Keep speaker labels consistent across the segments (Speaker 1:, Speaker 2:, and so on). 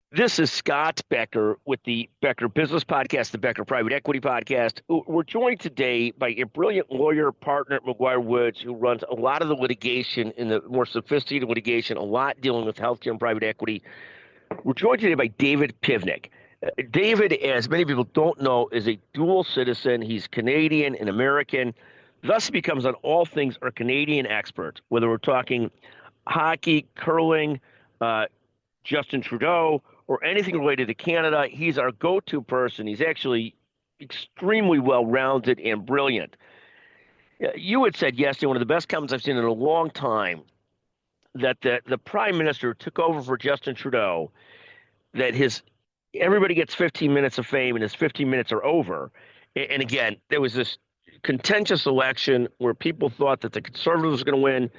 Speaker 1: This is Scott Becker with the Becker Business Podcast, the Becker Private Equity Podcast. We're joined today by a brilliant lawyer partner at McGuireWoods who runs a lot of the litigation in the more sophisticated litigation, a lot dealing with healthcare and private equity. We're joined today by David Pivnick. David, as many people don't know, is a dual citizen. He's Canadian and American. Thus, he becomes on all things our Canadian expert, whether we're talking hockey, curling, Justin Trudeau, or anything related to Canada. He's our go-to person. He's actually extremely well-rounded and brilliant. You had said yesterday, one of the best comments I've seen in a long time, that the prime minister took over for Justin Trudeau, that everybody gets 15 minutes of fame and his 15 minutes are over. And again, there was this contentious election where people thought that the Conservatives were going to win.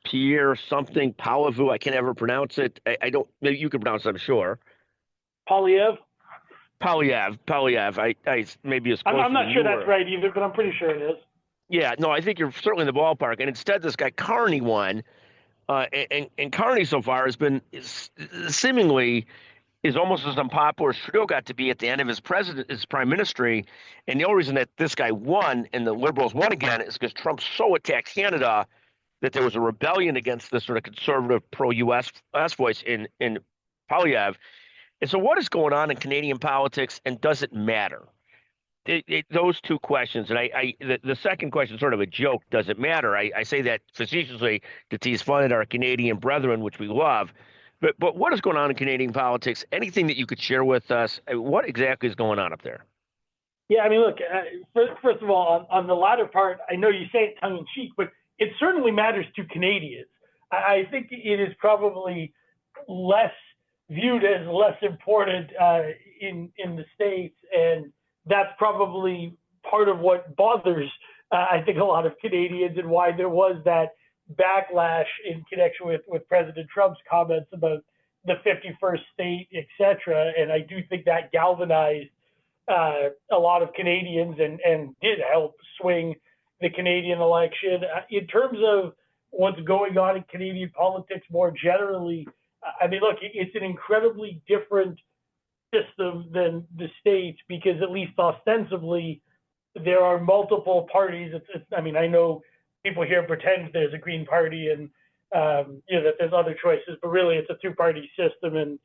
Speaker 1: Pierre something, Palavu, I can't ever pronounce it. I don't, maybe you can pronounce it, I'm sure.
Speaker 2: Polyev?
Speaker 1: Polyev. I maybe as close
Speaker 2: I'm not sure
Speaker 1: as
Speaker 2: that's right either, but I'm pretty sure it is.
Speaker 1: Yeah, no, I think you're certainly in the ballpark. And instead, this guy Carney won. And Carney so far has been seemingly is almost as unpopular as Trudeau got to be at the end of his prime ministry. And the only reason that this guy won and the Liberals won again is because Trump so attacked Canada that there was a rebellion against this sort of conservative pro-U.S. voice in Polyev. And so what is going on in Canadian politics, and does it matter? Those two questions. And the second question is sort of a joke. Does it matter? I say that facetiously to tease fun at our Canadian brethren, which we love. But what is going on in Canadian politics? Anything that you could share with us? What exactly is going on up there?
Speaker 2: Yeah, I mean, look, first of all, on the latter part, I know you say it tongue in cheek, but it certainly matters to Canadians. I think it is probably less viewed as less important in the States, and that's probably part of what bothers, I think, a lot of Canadians, and why there was that backlash in connection with President Trump's comments about the 51st state, et cetera. And I do think that galvanized a lot of Canadians and did help swing the Canadian election. In terms of what's going on in Canadian politics more generally, I mean, look, it's an incredibly different system than the States because, at least ostensibly, there are multiple parties. I mean, I know people here pretend there's a Green Party and that there's other choices, but really it's a two-party system, and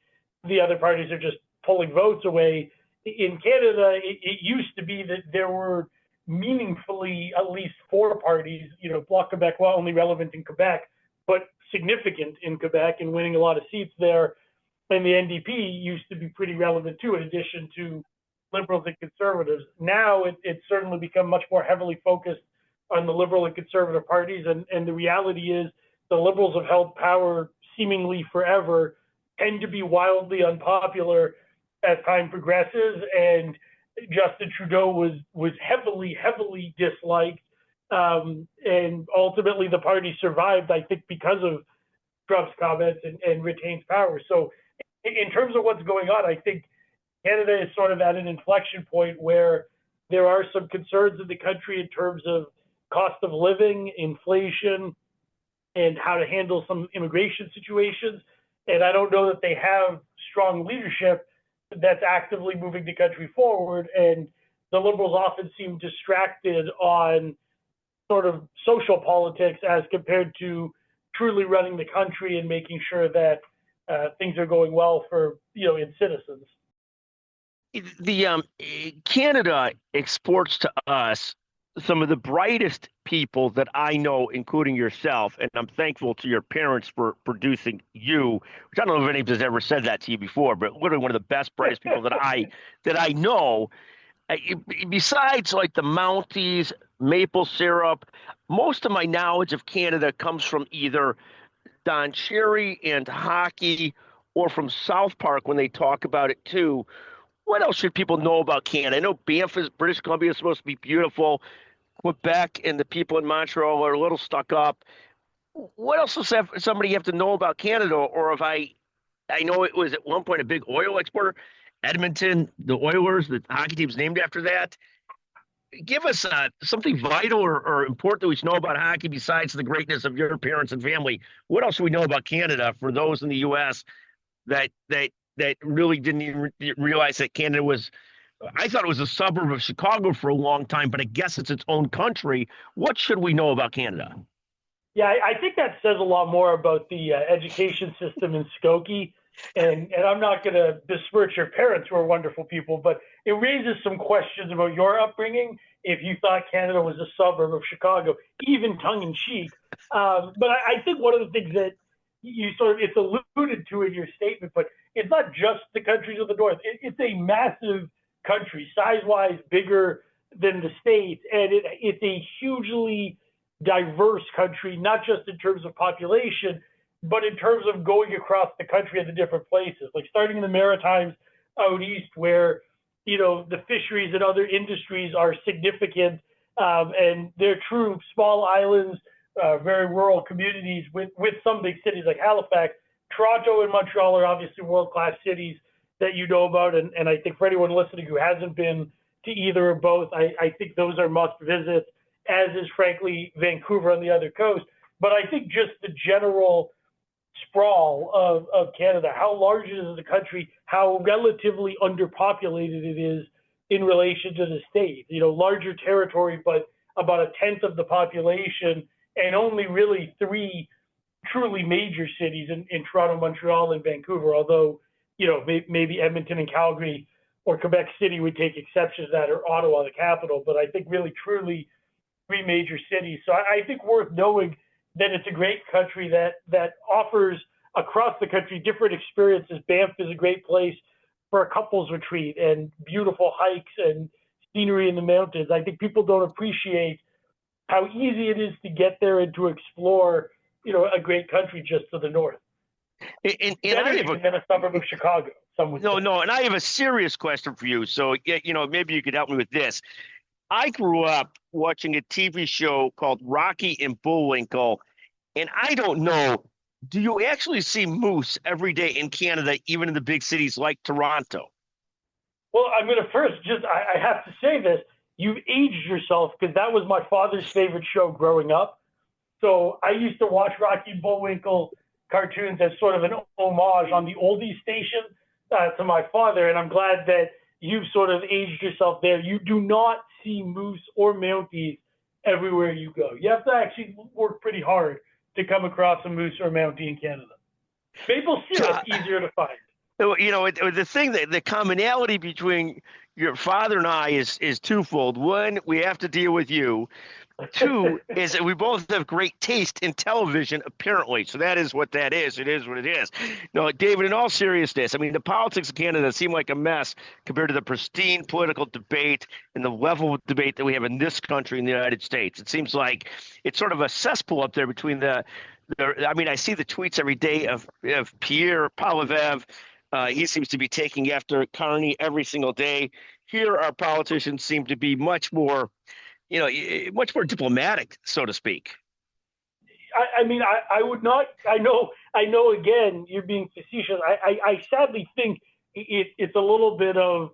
Speaker 2: the other parties are just pulling votes away. In Canada, it used to be that there were meaningfully at least four parties, Bloc Quebec, well, only relevant in Quebec, but significant in Quebec and winning a lot of seats there. And the NDP used to be pretty relevant too, in addition to Liberals and Conservatives. Now it's certainly become much more heavily focused on the Liberal and Conservative parties. And the reality is the Liberals have held power seemingly forever, tend to be wildly unpopular as time progresses. And Justin Trudeau was heavily, heavily disliked. And ultimately the party survived, I think, because of Trump's comments and retains power. So in terms of what's going on, I think Canada is sort of at an inflection point where there are some concerns in the country in terms of cost of living, inflation, and how to handle some immigration situations. And I don't know that they have strong leadership that's actively moving the country forward. And the Liberals often seem distracted on sort of social politics as compared to truly running the country and making sure that things are going well for, its citizens.
Speaker 1: The Canada exports to us some of the brightest people that I know, including yourself, and I'm thankful to your parents for producing you, which I don't know if anybody's ever said that to you before, but literally one of the best, brightest people that I know. Besides like the Mounties, maple syrup, most of my knowledge of Canada comes from either Don Cherry and hockey or from South Park when they talk about it too. What else should people know about Canada? I know Banff British Columbia is supposed to be beautiful. Quebec and the people in Montreal are a little stuck up. What else does somebody have to know about Canada? Or if I know it was at one point a big oil exporter, Edmonton, the Oilers, the hockey team's named after that. Give us something vital or important that we should know about hockey besides the greatness of your parents and family. What else do we know about Canada for those in the U.S. that that really didn't even realize that Canada was. I thought it was a suburb of Chicago for a long time, but I guess it's its own country. What should we know about Canada?
Speaker 2: Yeah, I think that says a lot more about the education system in Skokie. And I'm not going to besmirch your parents, who are wonderful people, but it raises some questions about your upbringing if you thought Canada was a suburb of Chicago, even tongue in cheek. But I think one of the things that you sort of, it's alluded to in your statement, but it's not just the countries of the North. It's a massive country, size-wise bigger than the States, and it's a hugely diverse country, not just in terms of population, but in terms of going across the country at the different places, like starting in the Maritimes out east, where the fisheries and other industries are significant, and they're true small islands, very rural communities with some big cities like Halifax. Toronto and Montreal are obviously world-class cities that you know about, and I think for anyone listening who hasn't been to either or both, I think those are must-visits, as is, frankly, Vancouver on the other coast. But I think just the general sprawl of Canada, how large it is as a country, how relatively underpopulated it is in relation to the state. Larger territory, but about a tenth of the population, and only really 3 truly major cities in Toronto, Montreal, and Vancouver, although, maybe Edmonton and Calgary or Quebec City would take exception to that, or Ottawa, the capital. But I think really, truly 3 major cities. So I think worth knowing that it's a great country that offers across the country different experiences. Banff is a great place for a couples retreat and beautiful hikes and scenery in the mountains. I think people don't appreciate how easy it is to get there and to explore, a great country just to the north.
Speaker 1: And
Speaker 2: I have a suburb of Chicago.
Speaker 1: No, and I have a serious question for you. So, maybe you could help me with this. I grew up watching a TV show called Rocky and Bullwinkle, and I don't know, do you actually see moose every day in Canada, even in the big cities like Toronto?
Speaker 2: Well, I'm going to first I have to say this. You've aged yourself, because that was my father's favorite show growing up. So I used to watch Rocky and Bullwinkle cartoons as sort of an homage on the oldies station to my father, and I'm glad that you've sort of aged yourself there. You do not see moose or mounties everywhere you go. You have to actually work pretty hard to come across a moose or a mountie in Canada. Maple syrup easier to find.
Speaker 1: The thing that the commonality between your father and I is twofold. One, we have to deal with you. 2 is that we both have great taste in television, apparently. So that is what that is. It is what it is. No, David, in all seriousness, I mean, the politics of Canada seem like a mess compared to the pristine political debate and the level of debate that we have in this country, in the United States. It seems like it's sort of a cesspool up there between I see the tweets every day of Pierre Poilievre. He seems to be taking after Carney every single day. Here, our politicians seem to be much more diplomatic, so to speak.
Speaker 2: I would not. I know. Again, you're being facetious. I sadly think it's a little bit of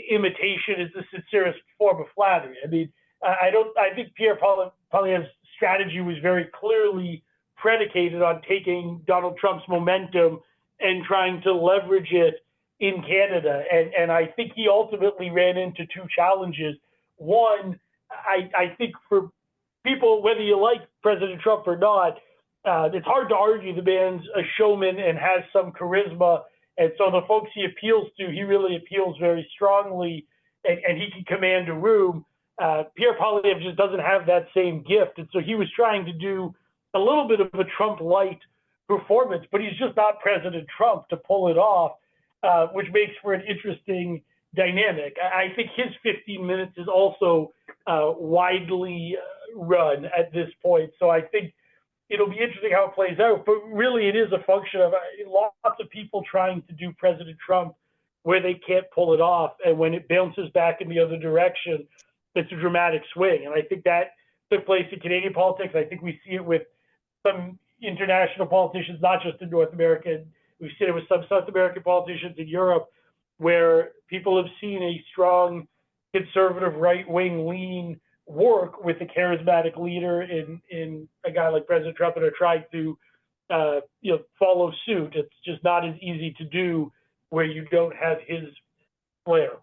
Speaker 2: imitation is the sincerest form of flattery. I think Pierre Poilievre's strategy was very clearly predicated on taking Donald Trump's momentum and trying to leverage it in Canada. And I think he ultimately ran into 2 challenges. One, I think for people, whether you like President Trump or not, it's hard to argue the man's a showman and has some charisma. And so the folks he appeals to, he really appeals very strongly, and he can command a room. Pierre Poilievre just doesn't have that same gift. And so he was trying to do a little bit of a Trump-light performance, but he's just not President Trump to pull it off, which makes for an interesting dynamic. I think his 15 minutes is also widely run at this point. So I think it'll be interesting how it plays out. But really, it is a function of lots of people trying to do President Trump where they can't pull it off. And when it bounces back in the other direction, it's a dramatic swing. And I think that took place in Canadian politics. I think we see it with some international politicians, not just in North America. We've seen it with some South American politicians in Europe, where people have seen a strong conservative right-wing lean work with a charismatic leader in a guy like President Trump, and are trying to follow suit. It's just not as easy to do where you don't have his flair,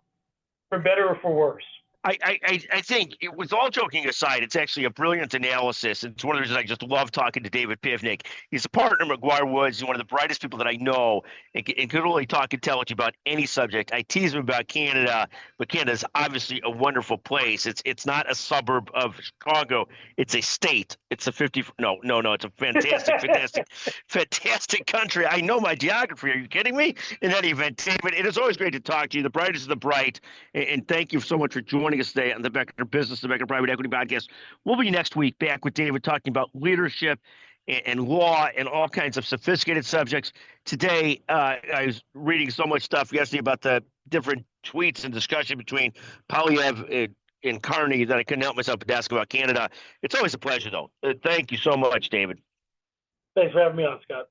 Speaker 2: for better or for worse.
Speaker 1: I think, with all joking aside, it's actually a brilliant analysis. It's one of the reasons I just love talking to David Pivnick. He's a partner at McGuireWoods. He's one of the brightest people that I know, and can really talk intelligently about any subject. I tease him about Canada, but Canada's obviously a wonderful place. It's not a suburb of Chicago. It's a state. It's a 50. No. It's a fantastic country. I know my geography. Are you kidding me? In any event, David, it is always great to talk to you. The brightest of the bright, and thank you so much for joining us today on the Becker Business, the Becker Private Equity Podcast. We'll be next week back with David talking about leadership and law and all kinds of sophisticated subjects. Today, I was reading so much stuff yesterday about the different tweets and discussion between Polyev and Carney that I couldn't help myself but ask about Canada. It's always a pleasure, though. Thank you so much, David.
Speaker 2: Thanks for having me on, Scott.